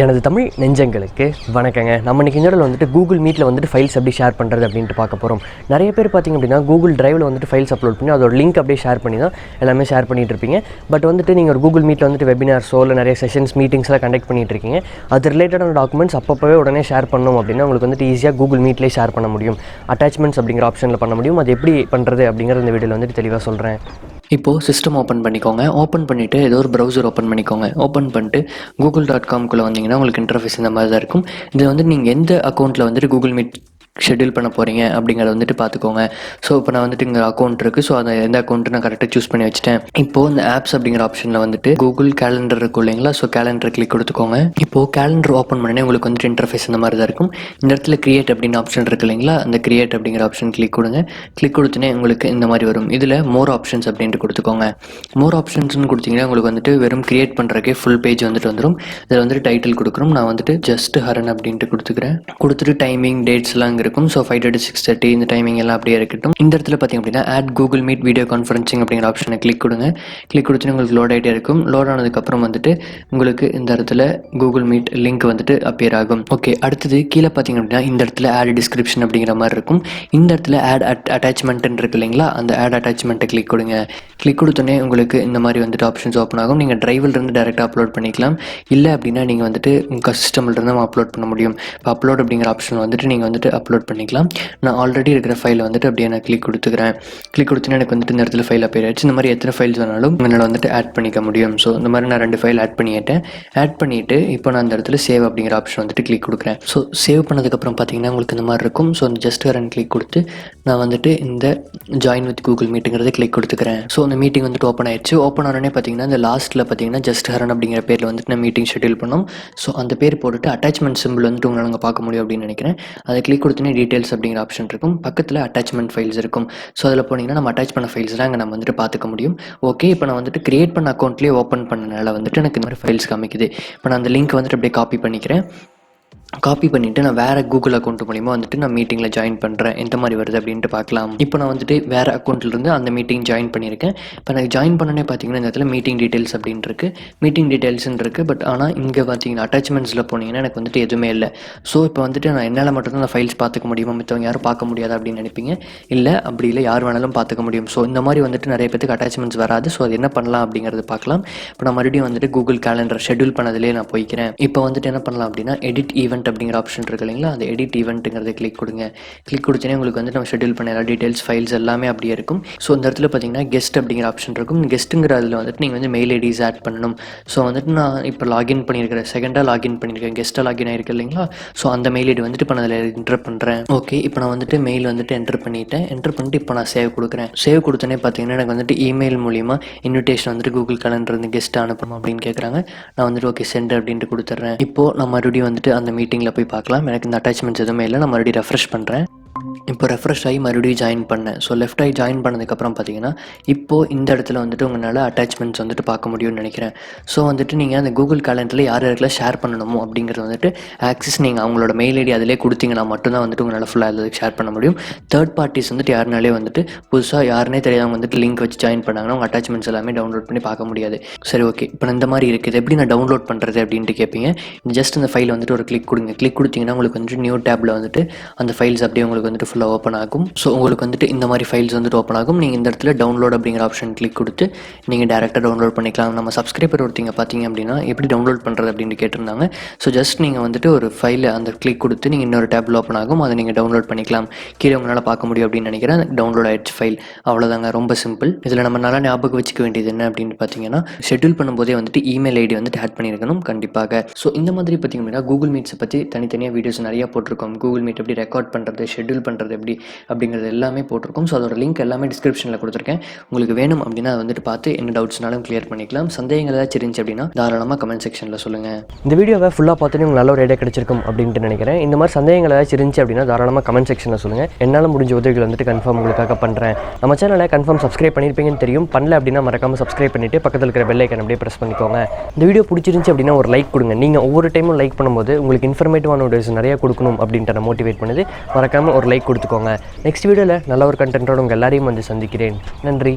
எனது தமிழ் நெஞ்சங்களுக்கு வணக்கங்க. நம்ம இன்றைக்கி இந்த இடத்துல வந்துட்டு கூகுள் மீட்டில் வந்துட்டு ஃபைல்ஸ் எப்படி ஷேர் பண்ணுறது அப்படின்ட்டு பார்க்க போகிறோம். நிறைய பேர் பார்த்திங்க அப்படின்னா கூகுள் டிரைவில் வந்துட்டு ஃபைல்ஸ் அப்லோட் பண்ணி அதோட லிங்க் அப்படியே ஷேர் பண்ணி தான் எல்லாமே ஷேர் பண்ணிகிட்டு இருப்பீங்க. பட் வந்துட்டு நீங்கள் ஒரு கூகுள் மீட்டில் வந்துட்டு வெபினார்ஸோ இல்லை நிறைய செஷன்ஸ் மீட்டிங்ஸ்லாம் கண்டக்ட் பண்ணிகிட்டு இருக்கீங்க. அது ரிலேட்டடான டாக்குமெண்ட்ஸ் அப்பப்போவே உடனே ஷேர் பண்ணணும் அப்படின்னா உங்களுக்கு வந்துட்டு ஈஸியாக கூகுள் மீட்லேயே ஷேர் பண்ண முடியும். அட்டாச்மெண்ட்ஸ் அப்படிங்கிற ஆப்ஷனில் பண்ண முடியும். அது எப்படி பண்ணுறது அப்படிங்கிற இந்த வீடியோவில் வந்துட்டு தெளிவாக சொல்கிறேன். இப்போது சிஸ்டம் ஓப்பன் பண்ணிக்கோங்க. ஓப்பன் பண்ணிவிட்டு ஏதோ ஒரு ப்ரௌசர் ஓப்பன் பண்ணிக்கோங்க. ஓப்பன் பண்ணிட்டு google.com வந்தீங்கன்னா உங்களுக்கு இன்டர்ஃபேஸ் இந்த மாதிரி தான் இருக்கும். இதில் வந்து நீங்கள் எந்த அக்கௌண்ட்டில் வந்துட்டு கூகுள் மீட் ஷெட்யூல் பண்ண போகிறீங்க அப்படிங்கிறத வந்துட்டு பார்த்துக்கோங்க. ஸோ இப்போ நான் வந்துட்டு இங்கே அக்கௌண்ட் இருக்குது. ஸோ அதை எந்த அக்கௌண்ட்டு நான் கரெக்டாக சூஸ் பண்ணி வச்சுட்டேன். இப்போது இந்த ஆப்ஸ் அப்படிங்கிற ஆப்ஷனில் வந்துட்டு கூகுள் கேலண்டர் இருக்கும் இல்லைங்களா? ஸோ கேலண்டர் கிளிக் கொடுத்துக்கோங்க. இப்போது கேலண்டர் ஓப்பன் பண்ணி உங்களுக்கு வந்துட்டு இன்டர்ஃபேஸ் இந்த மாதிரி தான் இருக்கும். இந்த இடத்துல கிரியேட் அப்படின்னு ஆப்ஷன் இருக்குது இல்லைங்களா? அந்த கிரியேட் அப்படிங்கிற ஆப்ஷன் கிளிக் கொடுங்க. கிளிக் கொடுத்தனே உங்களுக்கு இந்த மாதிரி வரும். இதில் மோர் ஆப்ஷன்ஸ் அப்படின்ட்டு கொடுத்துக்கோங்க. மோர் ஆப்ஷன்ஸ்னு கொடுத்தீங்கன்னா உங்களுக்கு வந்துட்டு வெறும் கிரியேட் பண்ணுறக்கே ஃபுல் பேஜ் வந்துட்டு வந்துடும். இதில் வந்துட்டு டைட்டில் கொடுக்குறோம். நான் வந்துட்டு ஜஸ்ட் ஹரன் அப்படின்ட்டு கொடுத்துக்கிறேன். கொடுத்துட்டு டைமிங் டேட்ஸ்லாம் இருக்கும். ஸோ 5 to 6:30 இந்த டைமிங் எல்லாம் அப்படியே இருக்கட்டும். இந்த இடத்துல பார்த்திங்க அப்படின்னா add Google Meet video conferencing அப்படிங்கிற ஆப்ஷனை கிளிக் கொடுங்க. கிளிக் கொடுத்து உங்களுக்கு லோட் ஆகிட்டே இருக்கும். லோட் ஆனதுக்கப்புறம் வந்துட்டு உங்களுக்கு இந்த இடத்துல கூகுள் மீட் லிங்க் வந்துட்டு அப்பியர் ஆகும். ஓகே, அடுத்தது கீழே பார்த்திங்க அப்படின்னா இந்த இடத்துல ஆட் டிஸ்கிரிப்ஷன் அப்படிங்கிற மாதிரி இருக்கும். இந்த இடத்துல ஆட் அட்டாச்மெண்ட்னு இருக்கு இல்லைங்களா? அந்த ஆட் அட்டாச்மெண்ட்டை கிளிக் கொடுங்க. கிளிக் கொடுத்தோன்னே உங்களுக்கு இந்த மாதிரி வந்துட்டு ஆப்ஷன்ஸ் ஓப்பன் ஆகும். நீங்கள் டிரைவிலிருந்து டேரெக்டாக அப்லோட் பண்ணிக்கலாம். இல்லை அப்படின்னா நீங்கள் வந்துட்டு உங்கள் சிஸ்டம்லேருந்து நம்ம அப்லோட் பண்ண முடியும். இப்போ அப்லோட் அப்படிங்கிற ஆப்ஷன் வந்துட்டு நீங்கள் வந்துட்டு அப்லோட் பண்ணிக்கலாம். நான் ஆல்ரெடி இருக்கிற ஃபைலை வந்துட்டு அப்படியே நான் கிளிக் கொடுத்துக்கிறேன். கிளிக் கொடுத்தோன்னே எனக்கு வந்துட்டு இந்த இடத்துல ஃபைல் அப்பியர் ஆயிடுச்சு. இந்த மாதிரி எத்தனை ஃபைல்ஸ் வேணாலும் என்னால் வந்துட்டு ஆட் பண்ணிக்க முடியும். ஸோ இந்த மாதிரி நான் 2 ஃபைல் ஆட் பண்ணிட்டேன். ஆட் பண்ணிவிட்டு இப்போ நான் இந்த இடத்துல சேவ் அப்படிங்கிற ஆப்ஷன் வந்துட்டு கிளிக் கொடுக்குறேன். ஸோ சேவ் பண்ணதுக்கப்புறம் பார்த்தீங்கன்னா உங்களுக்கு இந்த மாதிரி இருக்கும். ஸோ அந்த ஜஸ்ட் ஹரன் கிளிக் கொடுத்து நான் வந்துட்டு இந்த ஜாயின் வித் கூகுள் மீட்டுங்கிறத கிளிக் கொடுத்துக்கிறேன். ஸோ அந்த மீட்டிங் வந்துட்டு ஓப்பன் ஆயிடுச்சு. ஓப்பன் ஆனோடனே பார்த்தீங்கன்னா இந்த லாஸ்ட்டில் பார்த்தீங்கன்னா ஜஸ்ட் ஹரன் அப்படிங்கிற பேரில் வந்துட்டு நான் மீட்டிங் ஷெட்யூல் பண்ணோம். ஸோ அந்த பேர் போட்டுட்டு அட்டாச்மெண்ட் சிம்பிள் வந்துட்டு உங்களால் அங்கே பார்க்க முடியும் அப்படின்னு நினைக்கிறேன். அதை கிளிக் கொடுத்தோன்னே டீட்டெயில்ஸ் அப்படிங்கிற ஆப்ஷன் இருக்கும். பக்கத்தில் அட்டாச்மெண்ட் ஃபைல்ஸ் இருக்கும். ஸோ அதில் போனீங்கன்னா நம்ம அட்டாச் பண்ண ஃபைல்ஸ்லாம் அங்கே நம்ம வந்துட்டு பார்த்துக்க முடியும். ஓகே, இப்போ நான் வந்துட்டு கிரியேட் பண்ண அக்கௌண்ட்லேயே ஓப்பன் பண்ணனால வந்துட்டு எனக்கு இந்த மாதிரி ஃபைல்ஸ் காமிக்குது. இப்போ நான் அந்த லிங்க் வந்துட்டு அப்படியே காப்பி பண்ணிக்கிறேன். காப்பி பண்ணிவிட்டு நான் வேறு கூகுள் அக்கௌண்ட் மூலிமா வந்துட்டு நான் மீட்டிங்கில் ஜாயின் பண்ணுறேன். எந்த மாதிரி வருது அப்படின்ட்டு பார்க்கலாம். இப்போ நான் வந்துட்டு வேறு அக்கௌண்ட்லேருந்து அந்த மீட்டிங் ஜாயின் பண்ணியிருக்கேன். இப்போ நான் ஜாயின் பண்ணனே பார்த்தீங்கன்னா இந்த இடத்துல மீட்டிங் டீட்டெயில்ஸ் அப்படின்னு இருக்குது. மீட்டிங் டீட்டெயில்ஸ்ன்னு இருக்குது. பட் ஆனால் இங்கே பார்த்தீங்கன்னா அட்டாச்மெண்ட்ஸில் போனீங்கன்னா எனக்கு வந்துட்டு எதுவுமே இல்லை. ஸோ இப்போ வந்துட்டு நான் என்னால் மட்டும்தான் அந்த ஃபைல்ஸ் பார்த்துக்க முடியுமா, மற்றவங்க யாரும் பார்க்க முடியாது அப்படின்னு நினைப்பீங்க. இல்லை, அப்படி இல்லை, யார் வேணாலும் பார்த்துக்க முடியும். ஸோ இந்த மாதிரி வந்துட்டு நிறைய பேருக்கு அட்டாச்மெண்ட்ஸ் வராது. ஸோ அது என்ன பண்ணலாம் அப்படிங்கிறது பார்க்கலாம். இப்போ நான் மறுபடியும் வந்துட்டு கூகுள் கேலண்டர் ஷெட்யூல் பண்ணதிலே நான் போய்க்கிறேன். இப்போ வந்துட்டு என்ன பண்ணலாம் அப்படின்னா எடிட் ஈவெண்ட் அப்படிங்கிற ஆப்ஷன் இருக்கு இல்லைங்களா? அந்த எடிட் ஈவெண்ட்டுங்கிறத கிளிக் கொடுங்க. கிளிக் கொடுத்தீங்கன்னா உங்களுக்கு வந்து நம்ம ஷெட்யூல் பண்ண எல்லா டீட்டெயில்ஸ் ஃபைல்ஸ் எல்லாமே அப்படியே இருக்கும். ஸோ இந்த இடத்துல பார்த்தீங்கன்னா கெஸ்ட் அப்படிங்கிற ஆப்ஷன் இருக்கும். கெஸ்ட்டுங்கிற அதில் வந்துட்டு நீங்கள் வந்து மெயில் ஐடிஸ் ஆட் பண்ணணும். ஸோ வந்துட்டு நான் இப்போ லாகின் பண்ணியிருக்கிறேன், செகண்டாக லாகின் பண்ணியிருக்கேன், கெஸ்ட்டாக லாகின் ஆகிருக்கு இல்லைங்களா? ஸோ அந்த மெயில் ஐடி வந்துட்டு இப்போ நான் அதில் என்டர் பண்ணுறேன். ஓகே, இப்போ நான் வந்துட்டு மெயில் வந்துட்டு என்டர் பண்ணிவிட்டேன். என்டர் பண்ணிட்டு இப்போ நான் சேவ் கொடுக்குறேன். சேவ் கொடுத்தோன்னே பார்த்தீங்கன்னா எனக்கு வந்துட்டு இமெயில் மூலிமா இன்விடேஷன் வந்துட்டு கூகுள் கேலண்டர் வந்து கெஸ்ட் அனுப்பணும் அப்படின்னு கேட்குறாங்க. நான் வந்துட்டு ஓகே சென்ட் அப்படின்ட்டு கொடுத்துட்றேன். இப்போது நான் மறுபடியும் வந்துட்டு அந்த மீட்டிங்கில் போய் பார்க்கலாம். எனக்கு இந்த அட்டாச்மெண்ட்ஸ் எதுவுமே இல்லை. நான் மறுபடியும் ரெஃப்ரெஷ் பண்ணுறேன். இப்போ ரெஃப்ரெஷ் ஆகி மறுபடியும் ஜாயின் பண்ணேன். ஸோ லெஃப்ட் ஆகி ஜாயின் பண்ணதுக்கப்புறம் பார்த்தீங்கன்னா இப்போது இந்த இடத்துல வந்துட்டு உங்களால் அட்டாச்மெண்ட்ஸ் வந்துட்டு பார்க்க முடியும்னு நினைக்கிறேன். ஸோ வந்துட்டு நீங்கள் அந்த கூகுள் கேலண்டரில் யார் யாருக்கெல்லாம் ஷேர் பண்ணணுமோ அப்படிங்கிறது வந்துட்டு ஆக்சஸ் நீங்கள் அவங்களோட மெயில் ஐடி அதிலே கொடுத்தீங்கன்னா மட்டும்தான் வந்துட்டு உங்களால் ஃபுல்லாக அதுக்கு ஷேர் பண்ண முடியும். தேர்ட் பார்ட்டிஸ் வந்துட்டு யாருனாலே வந்துட்டு புதுசாக யாருனே தெரியாதவங்க வந்துட்டு லிங்க் வச்சு ஜாயின் பண்ணாங்கன்னா உங்கள் அட்டாச்மெண்ட்ஸ் எல்லாமே டவுன்லோட் பண்ணி பார்க்க முடியாது. சரி, ஓகே, இப்போ இந்த மாதிரி இருக்குது, எப்படி நான் டவுன்லோட் பண்ணுறது அப்படின்ட்டு கேட்பீங்க. ஜஸ்ட் அந்த ஃபைல் வந்துட்டு ஒரு கிளிக் கொடுங்க. கிளிக் கொடுத்தீங்கன்னா உங்களுக்கு வந்துட்டு நியூ டேப்பில் வந்துட்டு அந்த ஃபைல்ஸ் அப்படியே உங்களுக்கு வந்துட்டு ஃபுல்லாக ஓப்பன் ஆகும். ஸோ உங்களுக்கு வந்துட்டு இந்த மாதிரி ஃபைல்ஸ் வந்துட்டு ஓப்பன் ஆகும். நீங்கள் இந்த இடத்துல டவுன்லோட் அப்படிங்கிற ஆப்ஷன் கிளிக் கொடுத்து நீங்கள் டேரெக்டாக டவுன்லோட் பண்ணிக்கலாம். நம்ம சப்ஸ்கிரைபர் ஒருத்தங்க பார்த்தீங்க அப்படின்னா எப்படி டவுன்லோட் பண்ணுறது அப்படின்னு கேட்டிருந்தாங்க. ஸோ ஜஸ்ட் நீங்கள் வந்துட்டு ஒரு ஃபைலை அந்த கிளிக் கொடுத்து நீங்கள் இன்னொரு டேப்பில் ஓப்பன் ஆகும், அதை நீங்கள் டவுன்லோட் பண்ணிக்கலாம். கீழே உங்களால் பார்க்க முடியும் அப்படின்னு நினைக்கிறேன். டவுன்லோட் ஆயிடுச்சு ஃபைல். அவ்வளோதாங்க, ரொம்ப சிம்பிள். இதில் நம்ம நல்லா ஞாபகம் வச்சுக்க வேண்டியது என்ன அப்படின்னு பார்த்தீங்கன்னா ஷெட்யூல் பண்ணும்போதே வந்துட்டு இமெயில் ஐடி வந்துட்டு ஆட் பண்ணியிருக்கணும் கண்டிப்பாக. ஸோ இந்த மாதிரி பார்த்தீங்க அப்படின்னா கூகுள் மீட்ஸை பற்றி தனித்தனியாக வீடியோஸ் நிறையா போட்டிருக்கோம். கூகுள் மீட் எப்படி ரெக்கார்ட் பண்ணுறது, ஷெட்யூல் பண்ணுறது எப்படி அப்படிங்கிறது எல்லாமே போட்டிருக்கோம். ஸோ அதோட லிங்க் எல்லாமே டிஸ்கிரிப்ஷனில் கொடுத்துருக்கேன். உங்களுக்கு வேணும் அப்படின்னா அதை வந்துட்டு பார்த்து என்ன டவுட்ஸ்னாலும் கிளியர் பண்ணிக்கலாம். சந்தேகங்கள் ஏதாச்சும் இருந்துச்சு அப்படின்னா தாராளமாக கமெண்ட் செக்ஷனில் சொல்லுங்கள். இந்த வீடியோவை ஃபுல்லாக பார்த்துட்டு உங்களுக்கு நல்ல ஒரு ஐடியா கிடைச்சிருக்கும் அப்படின்ட்டு நினைக்கிறேன். இந்த மாதிரி சந்தேகங்கள் ஏதாச்சும் இருந்துச்சு அப்படின்னா தாராளமாக கமெண்ட் செக்ஷனில் சொல்லுங்கள். என்னால் முடிஞ்ச உதவிகள் வந்துட்டு கன்ஃபார்ம் உங்களுக்காக பண்ணுறேன். நம்ம சேனலை கன்ஃபார்ம் சப்ஸ்கிரைப் பண்ணியிருப்பீங்கன்னு தெரியும். பண்ணல அப்படின்னா மறக்காமல் சப்ஸ்கிரைப் பண்ணிவிட்டு பக்கத்தில் இருக்கிற பெல் ஐக்கன் அப்படியே ப்ரெஸ் பண்ணிக்கோங்க. இந்த வீடியோ பிடிச்சிருந்துச்சு அப்படின்னா ஒரு லைக் கொடுங்க. நீங்கள் ஒவ்வொரு டைமும் லைக் பண்ணும்போது உங்களுக்கு இன்ஃபர்மேட்டிவான வீடியோஸ் நிறைய கொடுக்கணும் அப்படின்ட்டு நான் மோட்டிவேட் பண்ணுது. மறக்காமல் ஒரு லைக் கொடுத்துக்கோங்க. நெக்ஸ்ட் வீடியோவில் நல்ல ஒரு கண்டென்ட்டோட உங்கள் எல்லாரையும் வந்து சந்திக்கிறேன். நன்றி.